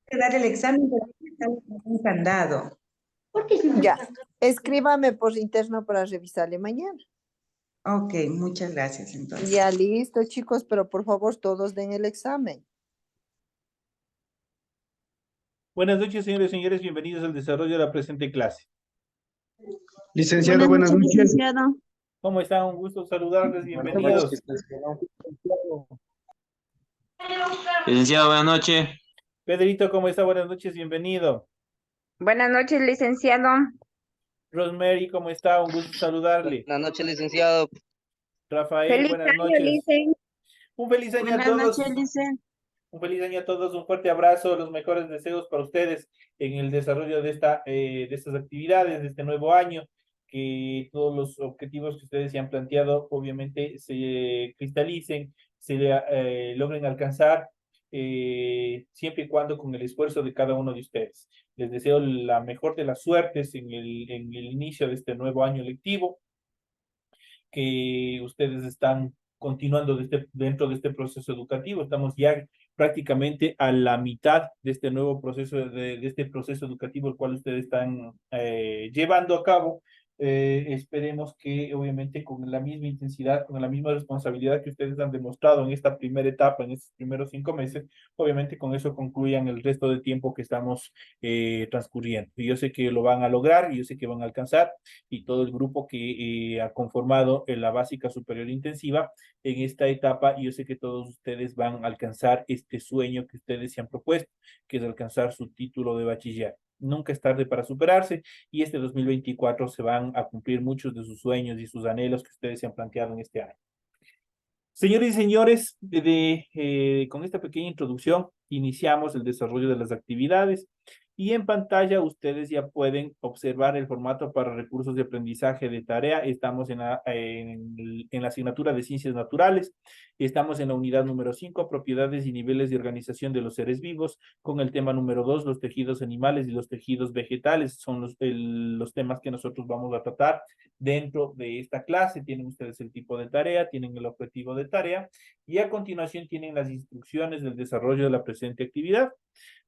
que dar el examen, pero está un candado. Ya, escríbame por interno para revisarle mañana. Ok, muchas gracias entonces. Ya listo, chicos, pero por favor todos den el examen. Buenas noches, señores y señores. Bienvenidos al desarrollo de la presente clase. Licenciado, buenas noches. Licenciado. ¿Cómo están? Un gusto saludarles. Bienvenidos. Bienvenidos. Licenciado, buenas noches. Pedrito, ¿cómo está? Buenas noches. Bienvenido. Buenas noches, licenciado. Rosemary, ¿cómo está? Un gusto saludarle. Buenas noches, licenciado. Rafael, Feliz buenas año, noches. licen. Un feliz año a Buenas todos. noches, licen. Un feliz año a todos. Un fuerte abrazo. Los mejores deseos para ustedes en el desarrollo de estas actividades, de este nuevo año. Que todos los objetivos que ustedes se han planteado, obviamente, se cristalicen, logren alcanzar, siempre y cuando con el esfuerzo de cada uno de ustedes. Les deseo la mejor de las suertes en el inicio de este nuevo año lectivo, que ustedes están continuando dentro de este proceso educativo. Estamos ya prácticamente a la mitad de este nuevo proceso, de este proceso educativo, el cual ustedes están llevando a cabo. Esperemos que obviamente con la misma intensidad, con la misma responsabilidad que ustedes han demostrado en esta primera etapa, en estos primeros 5 meses, obviamente con eso concluyan el resto del tiempo que estamos transcurriendo. Y yo sé que lo van a lograr, y yo sé que van a alcanzar, y todo el grupo que ha conformado en la básica superior intensiva en esta etapa, y yo sé que todos ustedes van a alcanzar este sueño que ustedes se han propuesto, que es alcanzar su título de bachiller. Nunca es tarde para superarse, y este 2024 se van a cumplir muchos de sus sueños y sus anhelos que ustedes se han planteado en este año. Señores y señores, con esta pequeña introducción iniciamos el desarrollo de las actividades, y en pantalla ustedes ya pueden observar el formato para recursos de aprendizaje de tarea. Estamos en la asignatura de Ciencias Naturales, estamos en la unidad número 5, propiedades y niveles de organización de los seres vivos, con el tema número 2, los tejidos animales y los tejidos vegetales. Son los temas que nosotros vamos a tratar dentro de esta clase. Tienen ustedes el tipo de tarea, tienen el objetivo de tarea, y a continuación tienen las instrucciones del desarrollo de la presente actividad.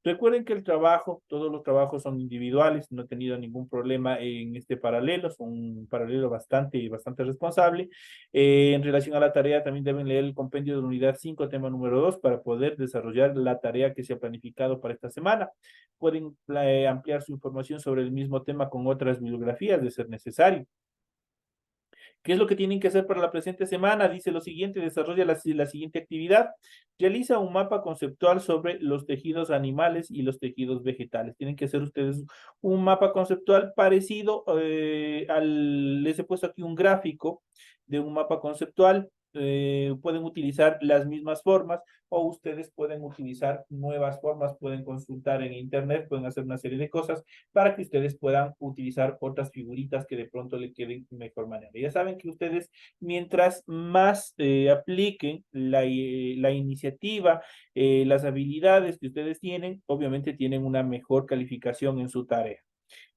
Recuerden que todos los trabajos son individuales, no he tenido ningún problema en este paralelo, son un paralelo bastante responsable. En relación a la tarea, también deben leer el compendio de la unidad 5, tema número 2, para poder desarrollar la tarea que se ha planificado para esta semana. Pueden ampliar su información sobre el mismo tema con otras bibliografías, de ser necesario. ¿Qué es lo que tienen que hacer para la presente semana? Dice lo siguiente: desarrolla la siguiente actividad. Realiza un mapa conceptual sobre los tejidos animales y los tejidos vegetales. Tienen que hacer ustedes un mapa conceptual parecido les he puesto aquí un gráfico de un mapa conceptual. Pueden utilizar las mismas formas, o ustedes pueden utilizar nuevas formas, pueden consultar en internet, pueden hacer una serie de cosas para que ustedes puedan utilizar otras figuritas que de pronto le queden de mejor manera. Ya saben que ustedes, mientras más apliquen la iniciativa, las habilidades que ustedes tienen, obviamente tienen una mejor calificación en su tarea.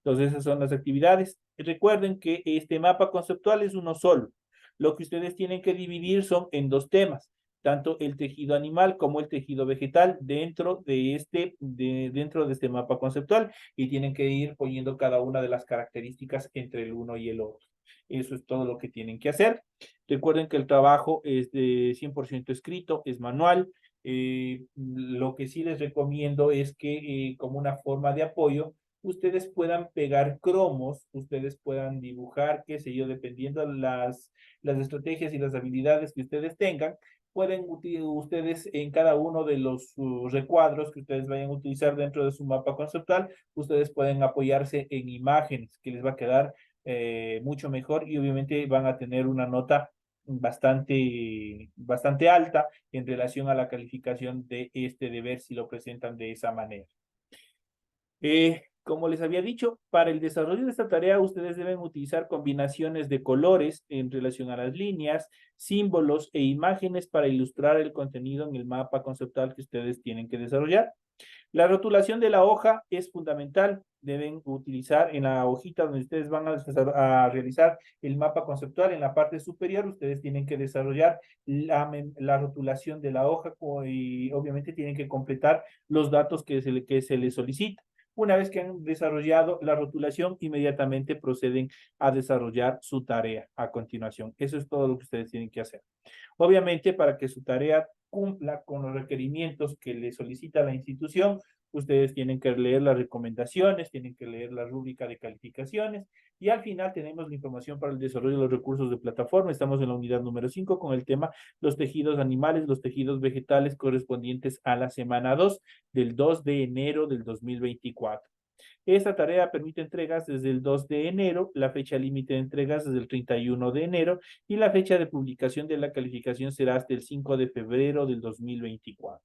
Entonces, esas son las actividades. Recuerden que este mapa conceptual es uno solo. Lo que ustedes tienen que dividir son en dos temas, tanto el tejido animal como el tejido vegetal dentro de este mapa conceptual, y tienen que ir poniendo cada una de las características entre el uno y el otro. Eso es todo lo que tienen que hacer. Recuerden que el trabajo es de 100% escrito, es manual. Lo que sí les recomiendo es que como una forma de apoyo, ustedes puedan pegar cromos, ustedes puedan dibujar, qué sé yo, dependiendo de las estrategias y las habilidades que ustedes tengan. Pueden ustedes en cada uno de los recuadros que ustedes vayan a utilizar dentro de su mapa conceptual, ustedes pueden apoyarse en imágenes, que les va a quedar mucho mejor, y obviamente van a tener una nota bastante alta en relación a la calificación de este deber si lo presentan de esa manera. Como les había dicho, para el desarrollo de esta tarea ustedes deben utilizar combinaciones de colores en relación a las líneas, símbolos e imágenes para ilustrar el contenido en el mapa conceptual que ustedes tienen que desarrollar. La rotulación de la hoja es fundamental. deben utilizar en la hojita donde ustedes van a realizar el mapa conceptual. En la parte superior, ustedes tienen que desarrollar la rotulación de la hoja y obviamente tienen que completar los datos que se les solicita. Una vez que han desarrollado la rotulación, inmediatamente proceden a desarrollar su tarea a continuación. Eso es todo lo que ustedes tienen que hacer. Obviamente, para que su tarea cumpla con los requerimientos que le solicita la institución, ustedes tienen que leer las recomendaciones, tienen que leer la rúbrica de calificaciones y al final tenemos la información para el desarrollo de los recursos de plataforma. Estamos en la unidad número 5 con el tema los tejidos animales, los tejidos vegetales correspondientes a la semana 2 del 2 de enero del 2024. Esta tarea permite entregas desde el 2 de enero, la fecha límite de entregas desde el 31 de enero y la fecha de publicación de la calificación será hasta el 5 de febrero del 2024.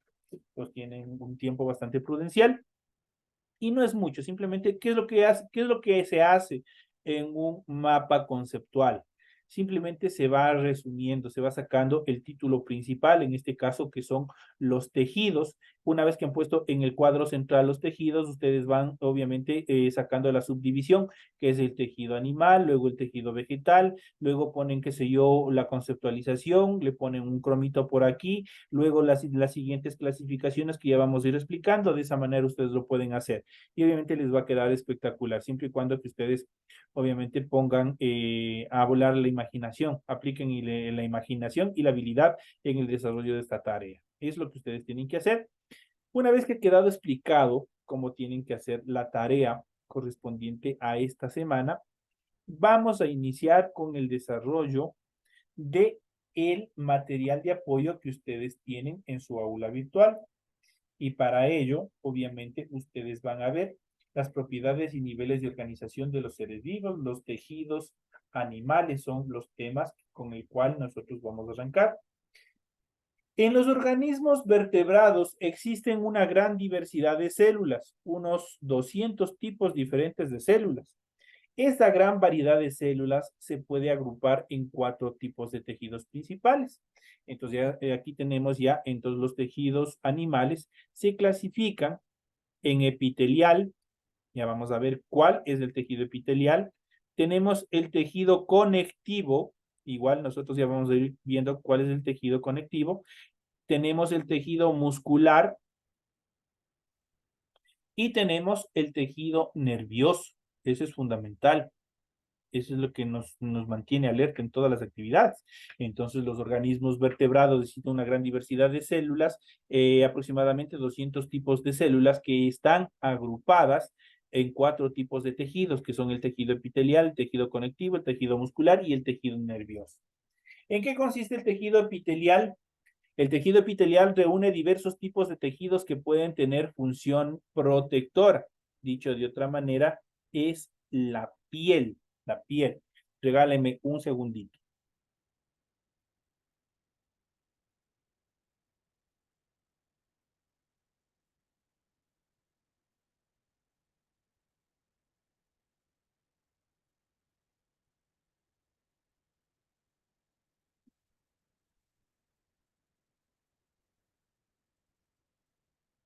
Pues tienen un tiempo bastante prudencial y no es mucho, simplemente ¿qué es lo que se hace en un mapa conceptual? Simplemente se va resumiendo, se va sacando el título principal, en este caso que son los tejidos. Una vez que han puesto en el cuadro central los tejidos, ustedes van obviamente sacando la subdivisión, que es el tejido animal, luego el tejido vegetal, luego ponen, qué sé yo, la conceptualización, le ponen un cromito por aquí, luego las siguientes clasificaciones que ya vamos a ir explicando, de esa manera ustedes lo pueden hacer. Y obviamente les va a quedar espectacular, siempre y cuando que ustedes obviamente pongan a volar la imaginación, apliquen la imaginación y la habilidad en el desarrollo de esta tarea. Es lo que ustedes tienen que hacer. Una vez que ha quedado explicado cómo tienen que hacer la tarea correspondiente a esta semana, vamos a iniciar con el desarrollo de el material de apoyo que ustedes tienen en su aula virtual. Y para ello, obviamente, ustedes van a ver las propiedades y niveles de organización de los seres vivos, los tejidos animales son los temas con el cual nosotros vamos a arrancar. En los organismos vertebrados existen una gran diversidad de células, unos 200 tipos diferentes de células. Esta gran variedad de células se puede agrupar en 4 tipos de tejidos principales. Entonces, aquí tenemos ya, entonces los tejidos animales se clasifican en epitelial. Ya vamos a ver cuál es el tejido epitelial. Tenemos el tejido conectivo. Igual nosotros ya vamos a ir viendo cuál es el tejido conectivo. Tenemos el tejido muscular y tenemos el tejido nervioso. Eso es fundamental. Eso es lo que nos mantiene alerta en todas las actividades. Entonces, los organismos vertebrados necesitan una gran diversidad de células, aproximadamente 200 tipos de células que están agrupadas en 4 tipos de tejidos, que son el tejido epitelial, el tejido conectivo, el tejido muscular y el tejido nervioso. ¿En qué consiste el tejido epitelial? El tejido epitelial reúne diversos tipos de tejidos que pueden tener función protectora. Dicho de otra manera, es la piel. La piel. Regáleme un segundito.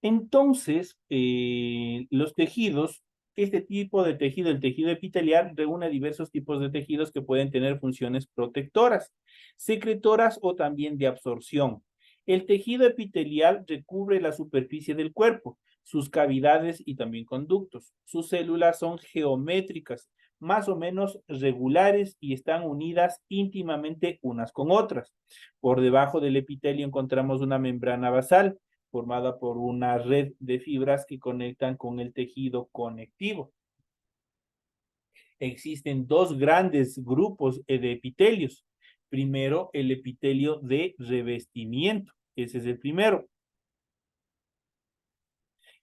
Entonces, los tejidos, este tipo de tejido, el tejido epitelial, reúne diversos tipos de tejidos que pueden tener funciones protectoras, secretoras o también de absorción. El tejido epitelial recubre la superficie del cuerpo, sus cavidades y también conductos. Sus células son geométricas, más o menos regulares y están unidas íntimamente unas con otras. Por debajo del epitelio encontramos una membrana basal, formada por una red de fibras que conectan con el tejido conectivo. Existen 2 grandes grupos de epitelios. Primero, el epitelio de revestimiento. Ese es el primero,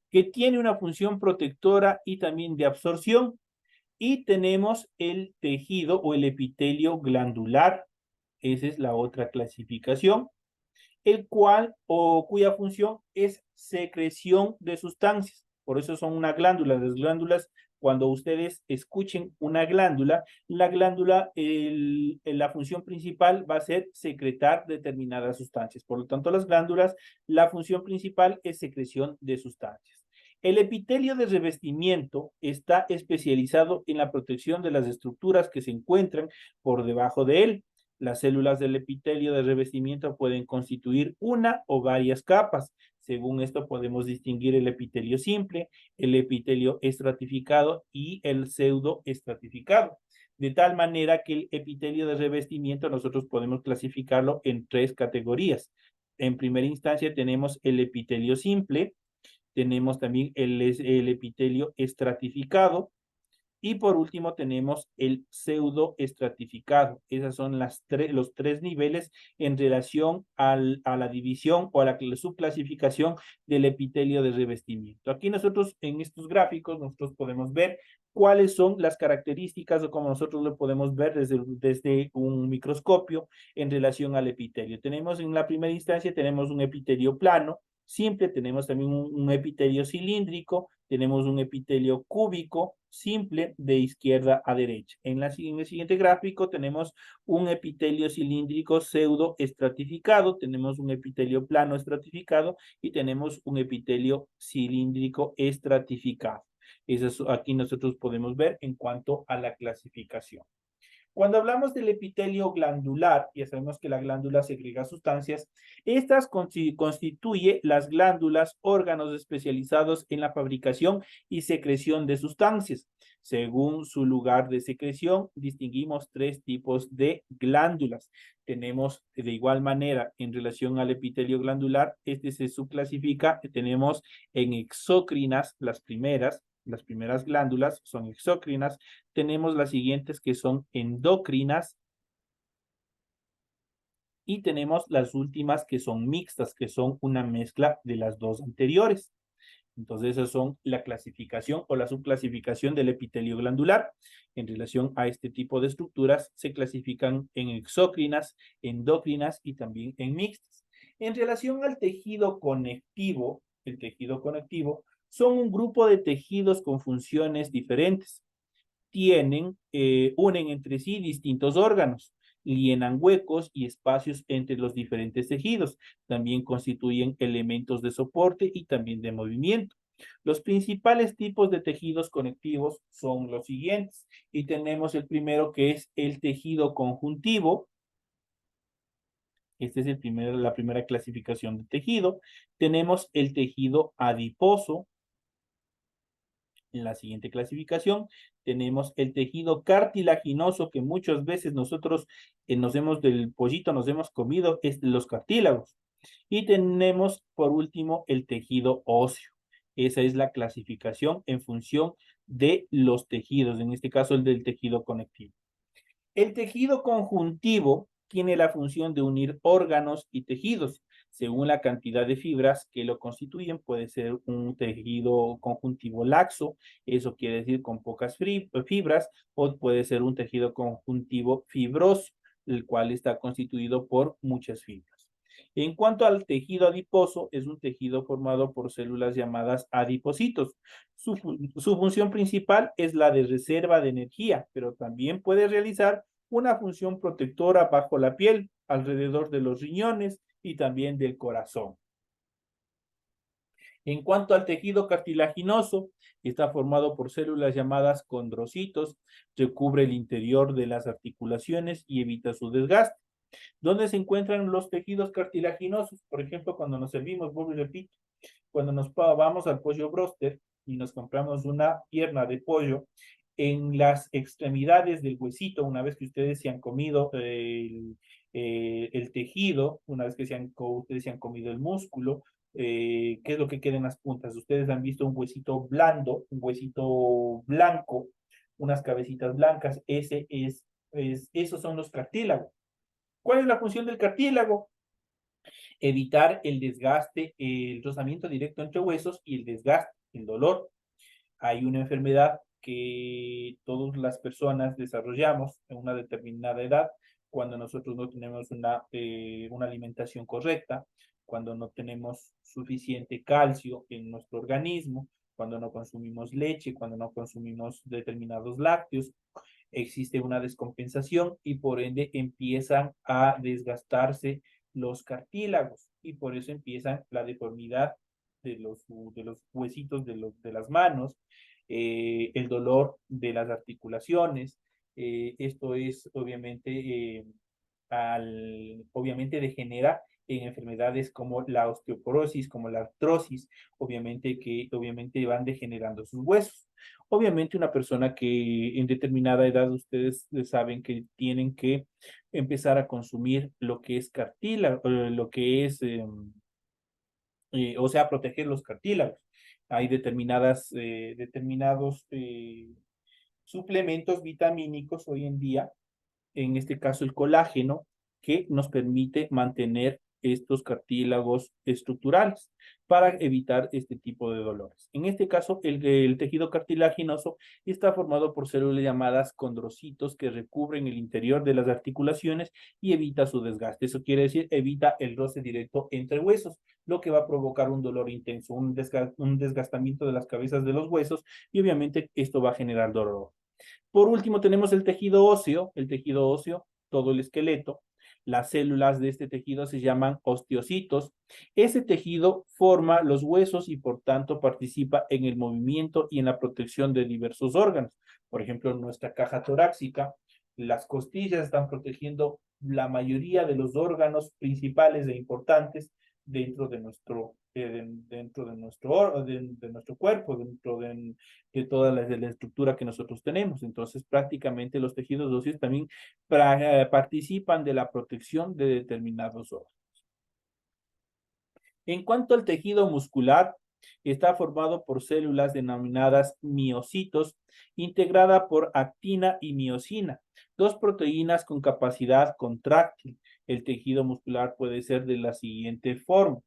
que tiene una función protectora y también de absorción. Y tenemos el tejido o el epitelio glandular. Esa es la otra clasificación, el cual o cuya función es secreción de sustancias. Por eso son una glándula. Las glándulas, cuando ustedes escuchen una glándula, la glándula, la función principal va a ser secretar determinadas sustancias. Por lo tanto, las glándulas, la función principal es secreción de sustancias. El epitelio de revestimiento está especializado en la protección de las estructuras que se encuentran por debajo de él. Las células del epitelio de revestimiento pueden constituir una o varias capas. Según esto podemos distinguir el epitelio simple, el epitelio estratificado y el pseudoestratificado. De tal manera que el epitelio de revestimiento nosotros podemos clasificarlo en 3 categorías. En primera instancia tenemos el epitelio simple, tenemos también el epitelio estratificado y por último tenemos el pseudoestratificado. Esos son los 3 niveles en relación a la división o a la subclasificación del epitelio de revestimiento. Aquí nosotros en estos gráficos nosotros podemos ver cuáles son las características o como nosotros lo podemos ver desde un microscopio en relación al epitelio. Tenemos en la primera instancia tenemos un epitelio plano, simple, tenemos también un epitelio cilíndrico, tenemos un epitelio cúbico simple de izquierda a derecha. En el siguiente gráfico tenemos un epitelio cilíndrico pseudo estratificado, tenemos un epitelio plano estratificado y tenemos un epitelio cilíndrico estratificado. Eso aquí nosotros podemos ver en cuanto a la clasificación. Cuando hablamos del epitelio glandular, ya sabemos que la glándula segrega sustancias, estas constituye las glándulas, órganos especializados en la fabricación y secreción de sustancias. Según su lugar de secreción, distinguimos 3 tipos de glándulas. Tenemos de igual manera en relación al epitelio glandular, este se subclasifica, tenemos en exócrinas las primeras glándulas son exócrinas, tenemos las siguientes que son endocrinas y tenemos las últimas que son mixtas, que son una mezcla de las 2 anteriores. Entonces, esas son la clasificación o la subclasificación del epitelio glandular. En relación a este tipo de estructuras, se clasifican en exócrinas, endocrinas y también en mixtas. En relación al tejido conectivo, el tejido conectivo son un grupo de tejidos con funciones diferentes. Unen entre sí distintos órganos, llenan huecos y espacios entre los diferentes tejidos. También constituyen elementos de soporte y también de movimiento. Los principales tipos de tejidos conectivos son los siguientes. Y tenemos el primero que es el tejido conjuntivo. Esta es la primera clasificación de tejido. Tenemos el tejido adiposo. En la siguiente clasificación tenemos el tejido cartilaginoso que muchas veces nosotros del pollito nos hemos comido, es los cartílagos. Y tenemos por último el tejido óseo. Esa es la clasificación en función de los tejidos, en este caso el del tejido conectivo. El tejido conjuntivo tiene la función de unir órganos y tejidos. Según la cantidad de fibras que lo constituyen, puede ser un tejido conjuntivo laxo, eso quiere decir con pocas fibras, o puede ser un tejido conjuntivo fibroso, el cual está constituido por muchas fibras. En cuanto al tejido adiposo, es un tejido formado por células llamadas adipocitos. Su función principal es la de reserva de energía, pero también puede realizar una función protectora bajo la piel, alrededor de los riñones y también del corazón. En cuanto al tejido cartilaginoso, está formado por células llamadas condrocitos, recubre el interior de las articulaciones y evita su desgaste. ¿Dónde se encuentran los tejidos cartilaginosos? Por ejemplo, cuando nos servimos, vuelvo y repito, cuando nos vamos al pollo broster y nos compramos una pierna de pollo, en las extremidades del huesito, una vez que ustedes se han comido el tejido, una vez que ustedes se han comido el músculo, ¿qué es lo que queda en las puntas? Ustedes han visto un huesito blando, un huesito blanco, unas cabecitas blancas, esos son los cartílagos. ¿Cuál es la función del cartílago? Evitar el desgaste, el rozamiento directo entre huesos y el desgaste, el dolor. Hay una enfermedad que todas las personas desarrollamos en una determinada edad cuando nosotros no tenemos una alimentación correcta, cuando no tenemos suficiente calcio en nuestro organismo, cuando no consumimos leche, cuando no consumimos determinados lácteos, existe una descompensación y por ende empiezan a desgastarse los cartílagos y por eso empieza la deformidad de los huesitos de las manos, el dolor de las articulaciones. Esto es obviamente degenera en enfermedades como la osteoporosis, como la artrosis, obviamente van degenerando sus huesos. Obviamente una persona que en determinada edad ustedes saben que tienen que empezar a consumir lo que es cartílago, lo que es, o sea, proteger los cartílagos. Hay determinados suplementos vitamínicos hoy en día, en este caso el colágeno, que nos permite mantener estos cartílagos estructurales para evitar este tipo de dolores. En este caso, el tejido cartilaginoso está formado por células llamadas condrocitos que recubren el interior de las articulaciones y evita su desgaste. Eso quiere decir, evita el roce directo entre huesos, lo que va a provocar un dolor intenso, un desgastamiento de las cabezas de los huesos y obviamente esto va a generar dolor. Por último, tenemos el tejido óseo, todo el esqueleto. Las células de este tejido se llaman osteocitos. Ese tejido forma los huesos y por tanto participa en el movimiento y en la protección de diversos órganos. Por ejemplo, en nuestra caja torácica, las costillas están protegiendo la mayoría de los órganos principales e importantes dentro de nuestro cuerpo, de toda la estructura que nosotros tenemos. Entonces, prácticamente los tejidos óseos también participan de la protección de determinados órganos. En cuanto al tejido muscular, está formado por células denominadas miocitos, integrada por actina y miosina, dos proteínas con capacidad contráctil. El tejido muscular puede ser de la siguiente forma.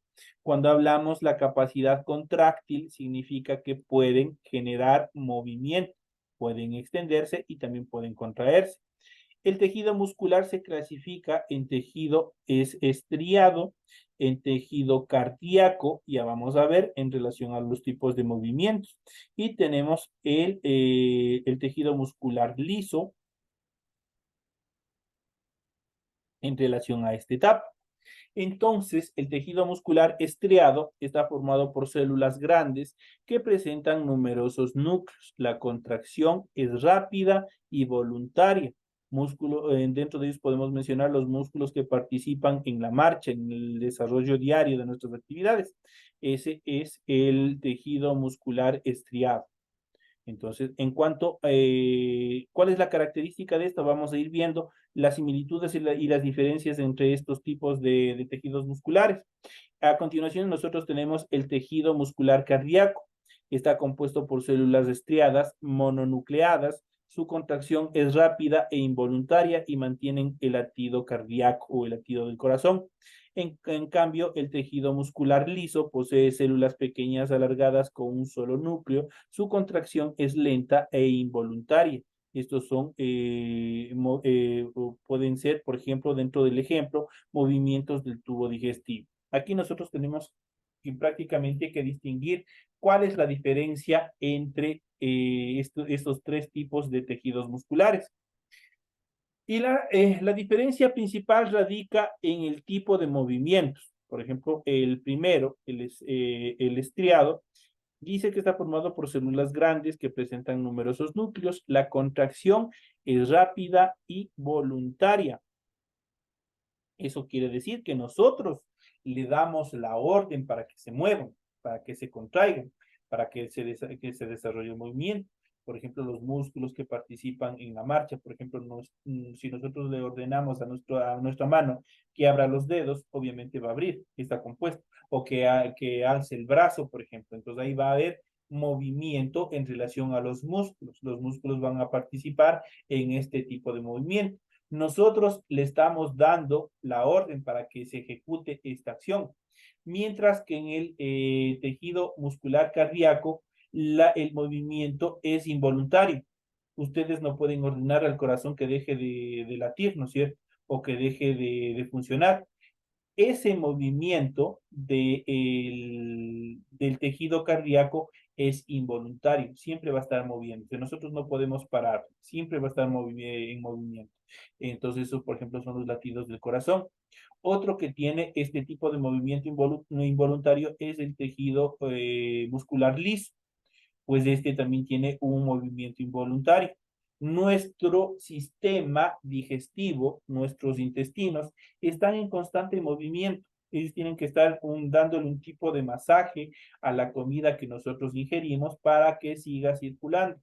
Cuando hablamos la capacidad contráctil, significa que pueden generar movimiento, pueden extenderse y también pueden contraerse. El tejido muscular se clasifica en tejido estriado, en tejido cardíaco, ya vamos a ver en relación a los tipos de movimientos. Y tenemos el tejido muscular liso en relación a esta etapa. Entonces, el tejido muscular estriado está formado por células grandes que presentan numerosos núcleos. La contracción es rápida y voluntaria. Dentro de ellos podemos mencionar los músculos que participan en la marcha, en el desarrollo diario de nuestras actividades. Ese es el tejido muscular estriado. Entonces, ¿cuál es la característica de esto? Vamos a ir viendo las similitudes y las diferencias entre estos tipos de tejidos musculares. A continuación, nosotros tenemos el tejido muscular cardíaco. Está compuesto por células estriadas, mononucleadas. Su contracción es rápida e involuntaria y mantienen el latido cardíaco o el latido del corazón. En cambio, el tejido muscular liso posee células pequeñas alargadas con un solo núcleo. Su contracción es lenta e involuntaria. Estos pueden ser, por ejemplo, dentro del ejemplo, movimientos del tubo digestivo. Aquí nosotros tenemos prácticamente que distinguir cuál es la diferencia entre estos tres tipos de tejidos musculares. Y la diferencia principal radica en el tipo de movimientos. Por ejemplo, el primero, el estriado, dice que está formado por células grandes que presentan numerosos núcleos. La contracción es rápida y voluntaria. Eso quiere decir que nosotros le damos la orden para que se muevan, para que se contraigan, para que se desarrolle el movimiento. Por ejemplo, los músculos que participan en la marcha, por ejemplo, si nosotros le ordenamos a nuestra mano que abra los dedos, obviamente va a abrir, está compuesto, o que alce el brazo, por ejemplo. Entonces ahí va a haber movimiento en relación a los músculos. Los músculos van a participar en este tipo de movimiento. Nosotros le estamos dando la orden para que se ejecute esta acción, mientras que en el tejido muscular cardíaco el movimiento es involuntario. Ustedes no pueden ordenar al corazón que deje de latir, ¿no es cierto? O que deje de funcionar. Ese movimiento del tejido cardíaco es involuntario, siempre va a estar moviendo. Nosotros no podemos parar, siempre va a estar en movimiento. Entonces, eso, por ejemplo, son los latidos del corazón. Otro que tiene este tipo de movimiento involuntario es el tejido muscular liso, pues este también tiene un movimiento involuntario. Nuestro sistema digestivo, nuestros intestinos, están en constante movimiento. Ellos tienen que estar dándole un tipo de masaje a la comida que nosotros ingerimos para que siga circulando.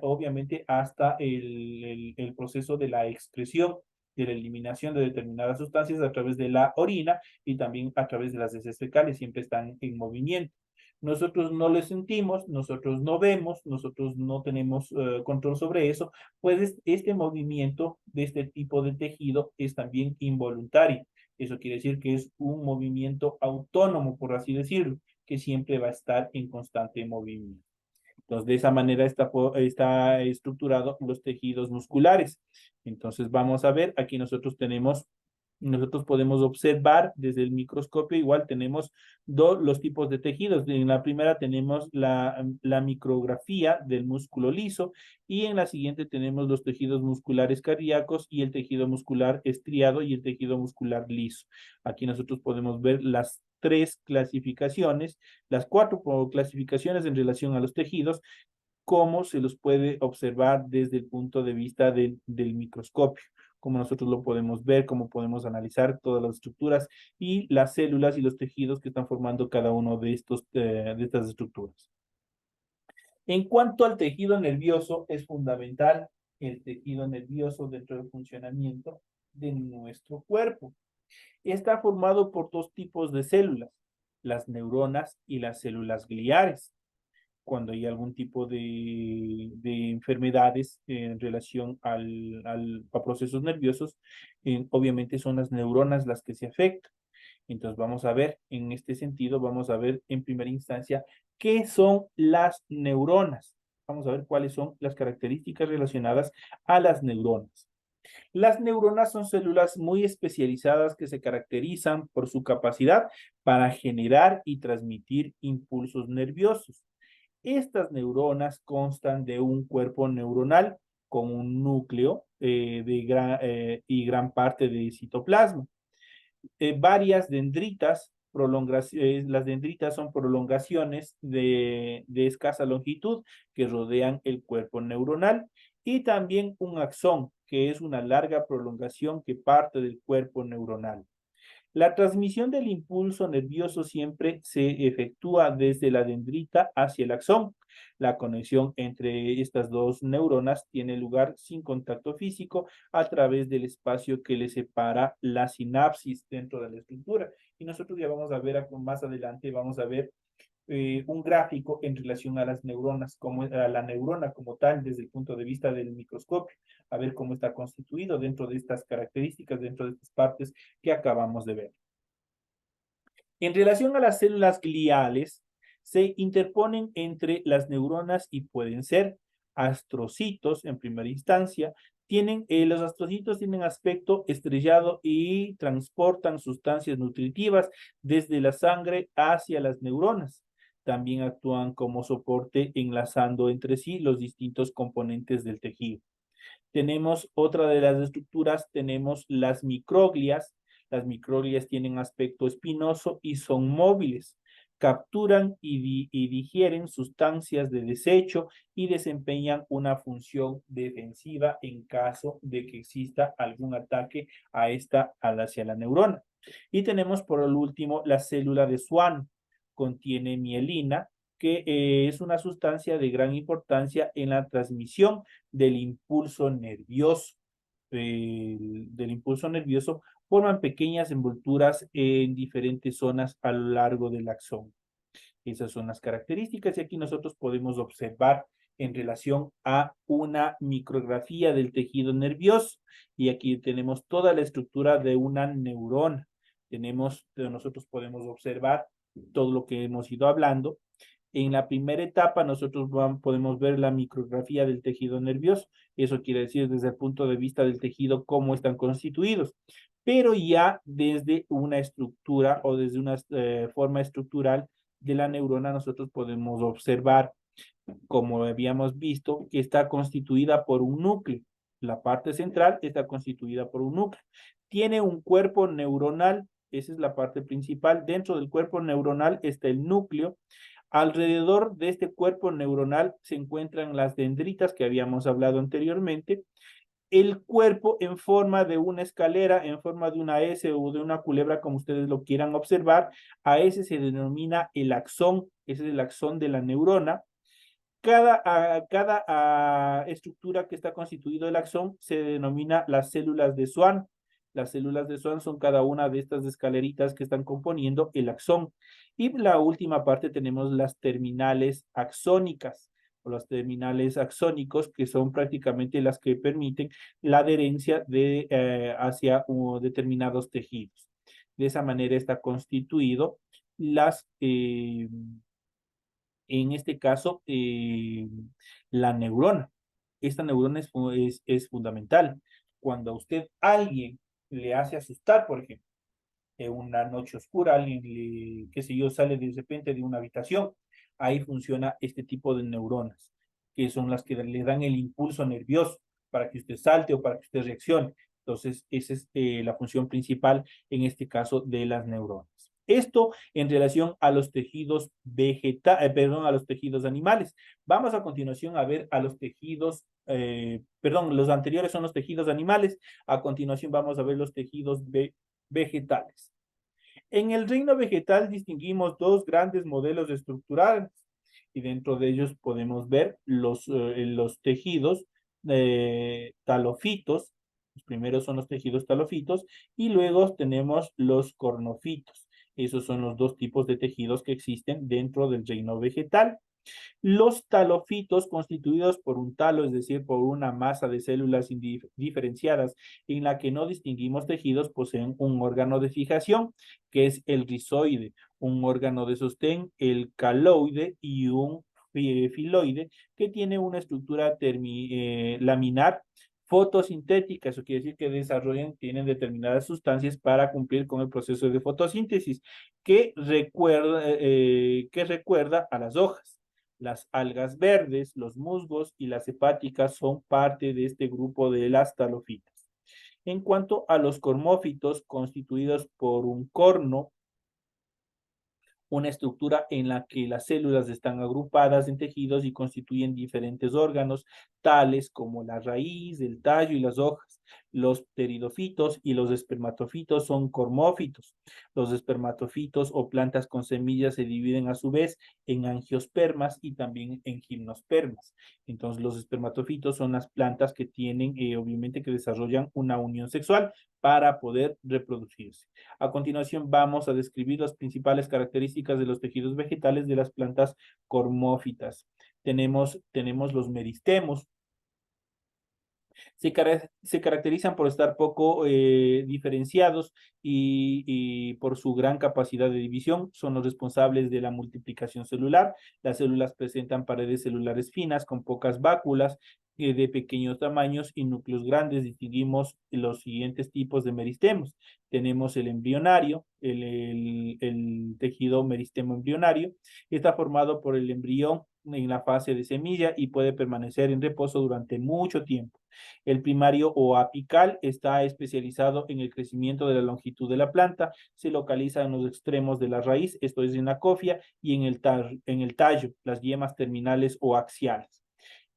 Obviamente hasta el proceso de la excreción, de la eliminación de determinadas sustancias a través de la orina y también a través de las heces fecales, siempre están en movimiento. Nosotros no lo sentimos, nosotros no vemos, nosotros no tenemos control sobre eso, pues este movimiento de este tipo de tejido es también involuntario. Eso quiere decir que es un movimiento autónomo, por así decirlo, que siempre va a estar en constante movimiento. Entonces, de esa manera está estructurado los tejidos musculares. Entonces, vamos a ver, aquí nosotros podemos observar desde el microscopio, igual tenemos los tipos de tejidos. En la primera tenemos la micrografía del músculo liso y en la siguiente tenemos los tejidos musculares cardíacos y el tejido muscular estriado y el tejido muscular liso. Aquí nosotros podemos ver las 3 clasificaciones, las 4 clasificaciones en relación a los tejidos, cómo se los puede observar desde el punto de vista del microscopio, cómo nosotros lo podemos ver, cómo podemos analizar todas las estructuras y las células y los tejidos que están formando cada uno de estas estructuras. En cuanto al tejido nervioso, es fundamental el tejido nervioso dentro del funcionamiento de nuestro cuerpo. Está formado por 2 tipos de células, las neuronas y las células gliares. Cuando hay algún tipo de enfermedades en relación a procesos nerviosos, obviamente son las neuronas las que se afectan. Entonces vamos a ver, en este sentido, vamos a ver en primera instancia qué son las neuronas. Vamos a ver cuáles son las características relacionadas a las neuronas. Las neuronas son células muy especializadas que se caracterizan por su capacidad para generar y transmitir impulsos nerviosos. Estas neuronas constan de un cuerpo neuronal con un núcleo y gran parte de citoplasma. Varias dendritas, las dendritas son prolongaciones de escasa longitud que rodean el cuerpo neuronal, y también un axón, que es una larga prolongación que parte del cuerpo neuronal. La transmisión del impulso nervioso siempre se efectúa desde la dendrita hacia el axón. La conexión entre estas 2 neuronas tiene lugar sin contacto físico a través del espacio que le separa la sinapsis dentro de la estructura. Y nosotros ya vamos a ver más adelante, vamos a ver un gráfico en relación a las neuronas, a la neurona como tal, desde el punto de vista del microscopio, a ver cómo está constituido dentro de estas características, dentro de estas partes que acabamos de ver. En relación a las células gliales, se interponen entre las neuronas y pueden ser astrocitos en primera instancia. Los astrocitos tienen aspecto estrellado y transportan sustancias nutritivas desde la sangre hacia las neuronas. También actúan como soporte enlazando entre sí los distintos componentes del tejido. Tenemos otra de las estructuras, tenemos las microglias. Las microglias tienen aspecto espinoso y son móviles. Capturan y digieren sustancias de desecho y desempeñan una función defensiva en caso de que exista algún ataque hacia la neurona. Y tenemos por último la célula de Schwann. Contiene mielina, que es una sustancia de gran importancia en la transmisión del impulso nervioso. Forman pequeñas envolturas en diferentes zonas a lo largo del axón. Esas son las características y aquí nosotros podemos observar en relación a una micrografía del tejido nervioso, y aquí tenemos toda la estructura de una neurona. Nosotros podemos observar todo lo que hemos ido hablando. En la primera etapa nosotros podemos ver la micrografía del tejido nervioso. Eso quiere decir desde el punto de vista del tejido cómo están constituidos. Pero ya desde una estructura o desde una forma estructural de la neurona nosotros podemos observar, como habíamos visto, que está constituida por un núcleo. La parte central está constituida por un núcleo. Tiene un cuerpo neuronal, esa es la parte principal. Dentro del cuerpo neuronal está el núcleo. Alrededor de este cuerpo neuronal se encuentran las dendritas que habíamos hablado anteriormente. El cuerpo en forma de una escalera, en forma de una S o de una culebra, como ustedes lo quieran observar, a ese se denomina el axón, ese es el axón de la neurona. Cada estructura que está constituido el axón se denomina las células de Schwann. Las células de Schwann son cada una de estas escaleritas que están componiendo el axón. Y la última parte tenemos las terminales axónicas o los terminales axónicos, que son prácticamente las que permiten la adherencia hacia determinados tejidos. De esa manera está constituido en este caso, la neurona. Esta neurona es fundamental. Cuando a usted alguien le hace asustar, por ejemplo, en una noche oscura, alguien qué sé yo, sale de repente de una habitación, ahí funciona este tipo de neuronas, que son las que le dan el impulso nervioso para que usted salte o para que usted reaccione. Entonces, esa es la función principal en este caso de las neuronas. Esto en relación a los tejidos a los tejidos animales. Vamos a continuación a ver a los tejidos, los anteriores son los tejidos animales, a continuación vamos a ver los tejidos vegetales. En el reino vegetal distinguimos dos grandes modelos estructurales y dentro de ellos podemos ver los tejidos talofitos. Los primeros son los tejidos talofitos y luego tenemos los cornofitos. Esos son los dos tipos de tejidos que existen dentro del reino vegetal. Los talofitos, constituidos por un talo, es decir, por una masa de células diferenciadas en la que no distinguimos tejidos, poseen un órgano de fijación, que es el rizoide, un órgano de sostén, el caloide, y un filoide, que tiene una estructura laminar fotosintética. Eso quiere decir que tienen determinadas sustancias para cumplir con el proceso de fotosíntesis, que recuerda a las hojas. Las algas verdes, los musgos y las hepáticas son parte de este grupo de las talofitas. En cuanto a los cormófitos, constituidos por un corno, una estructura en la que las células están agrupadas en tejidos y constituyen diferentes órganos, tales como la raíz, el tallo y las hojas. Los pteridofitos y los espermatofitos son cormófitos. Los espermatofitos o plantas con semillas se dividen a su vez en angiospermas y también en gimnospermas. Entonces, los espermatofitos son las plantas que tienen, obviamente, que desarrollan una unión sexual para poder reproducirse. A continuación vamos a describir las principales características de los tejidos vegetales de las plantas cormófitas. Tenemos los meristemos. Se caracterizan por estar poco diferenciados y por su gran capacidad de división. Son los responsables de la multiplicación celular. Las células presentan paredes celulares finas con pocas váculas de pequeños tamaños y núcleos grandes. Distinguimos los siguientes tipos de meristemos. Tenemos el embrionario, el tejido meristemo embrionario. Está formado por el embrión en la fase de semilla y puede permanecer en reposo durante mucho tiempo. El primario o apical está especializado en el crecimiento de la longitud de la planta, se localiza en los extremos de la raíz, esto es en la cofia, y en el tallo, las yemas terminales o axiales.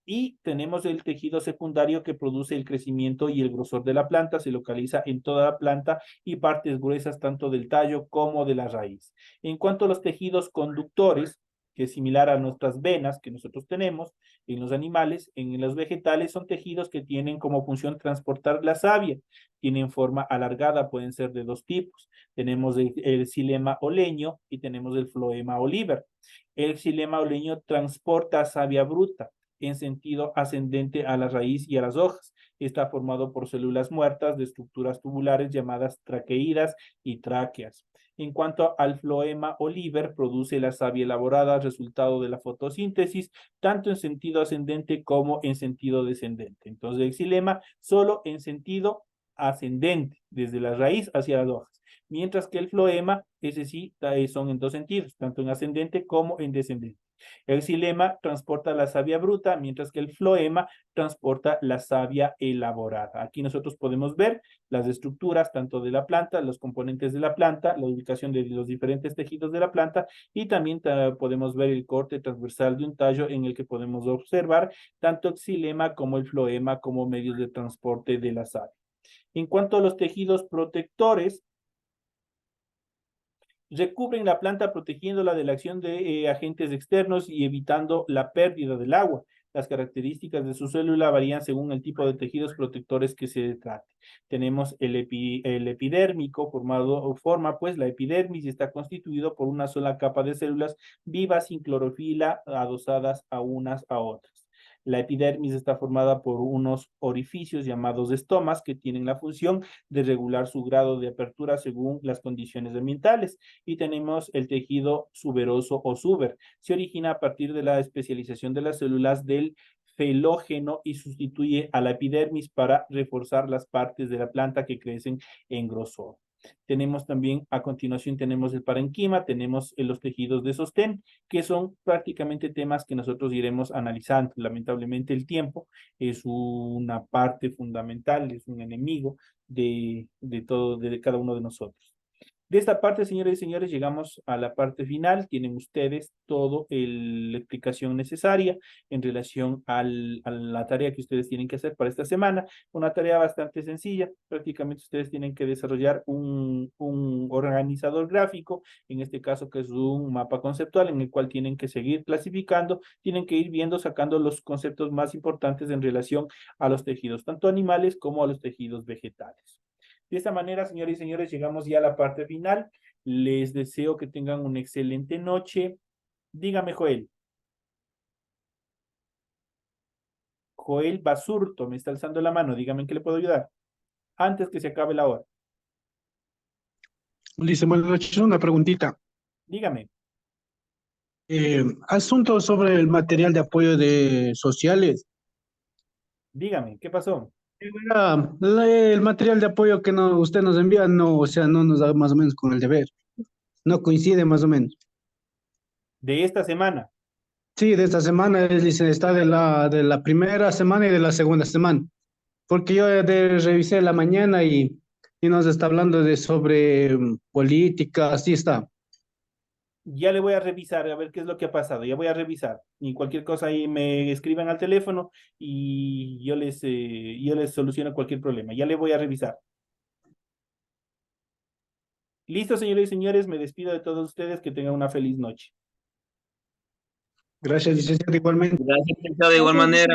Y tenemos el tejido secundario que produce el crecimiento y el grosor de la planta, se localiza en toda la planta y partes gruesas tanto del tallo como de la raíz. En cuanto a los tejidos conductores, que es similar a nuestras venas que nosotros tenemos en los animales, en los vegetales son tejidos que tienen como función transportar la savia, tienen forma alargada, pueden ser de dos tipos. Tenemos el xilema oleño y tenemos el floema oliver. El xilema oleño transporta savia bruta en sentido ascendente a la raíz y a las hojas. Está formado por células muertas de estructuras tubulares llamadas traqueidas y tráqueas. En cuanto al floema oliver, produce la savia elaborada, resultado de la fotosíntesis, tanto en sentido ascendente como en sentido descendente. Entonces, el xilema solo en sentido ascendente, desde la raíz hacia las hojas. mientras que el floema, ese sí, son en dos sentidos, tanto en ascendente como en descendente. El xilema transporta la savia bruta, mientras que el floema transporta la savia elaborada. Aquí nosotros podemos ver las estructuras tanto de la planta, los componentes de la planta, la ubicación de los diferentes tejidos de la planta y también podemos ver el corte transversal de un tallo en el que podemos observar tanto el xilema como el floema como medios de transporte de la savia. En cuanto a los tejidos protectores, recubren la planta protegiéndola de la acción de agentes externos y evitando la pérdida del agua. Las características de su célula varían según el tipo de tejidos protectores que se trate. Tenemos el epidérmico, forma pues la epidermis y está constituido por una sola capa de células vivas sin clorofila adosadas a unas a otras. La epidermis está formada por unos orificios llamados estomas que tienen la función de regular su grado de apertura según las condiciones ambientales. Y tenemos el tejido suberoso o suber. Se origina a partir de la especialización de las células del felógeno y sustituye a la epidermis para reforzar las partes de la planta que crecen en grosor. Tenemos también, a continuación, tenemos el parenquima, tenemos los tejidos de sostén, que son prácticamente temas que nosotros iremos analizando. Lamentablemente el tiempo es una parte fundamental, es un enemigo de cada uno de nosotros. De esta parte, señoras y señores, llegamos a la parte final. Tienen ustedes toda la explicación necesaria en relación a la tarea que ustedes tienen que hacer para esta semana. Una tarea bastante sencilla. Prácticamente ustedes tienen que desarrollar un organizador gráfico, en este caso que es un mapa conceptual en el cual tienen que seguir clasificando, tienen que ir viendo, sacando los conceptos más importantes en relación a los tejidos, tanto animales como a los tejidos vegetales. De esta manera, señores y señores, llegamos ya a la parte final. Les deseo que tengan una excelente noche. Dígame, Joel. Joel Basurto, me está alzando la mano. Dígame en qué le puedo ayudar. Antes que se acabe la hora. Dice, buenas noches, una preguntita. Dígame. Asunto sobre el material de apoyo de sociales. Dígame, ¿qué pasó? El material de apoyo que usted nos envía, no, o sea, no nos da más o menos con el deber. No coincide más o menos. De esta semana. Sí, de esta semana, dice, está de la primera semana y de la segunda semana. Porque yo revisé la mañana y nos está hablando sobre política, así está. Ya le voy a revisar a ver qué es lo que ha pasado. Ya voy a revisar. Y cualquier cosa ahí me escriban al teléfono y yo les soluciono cualquier problema. Ya le voy a revisar. Listo, señores y señores. Me despido de todos ustedes. Que tengan una feliz noche. Gracias, licenciado, igualmente. Gracias, licenciado, de igual manera.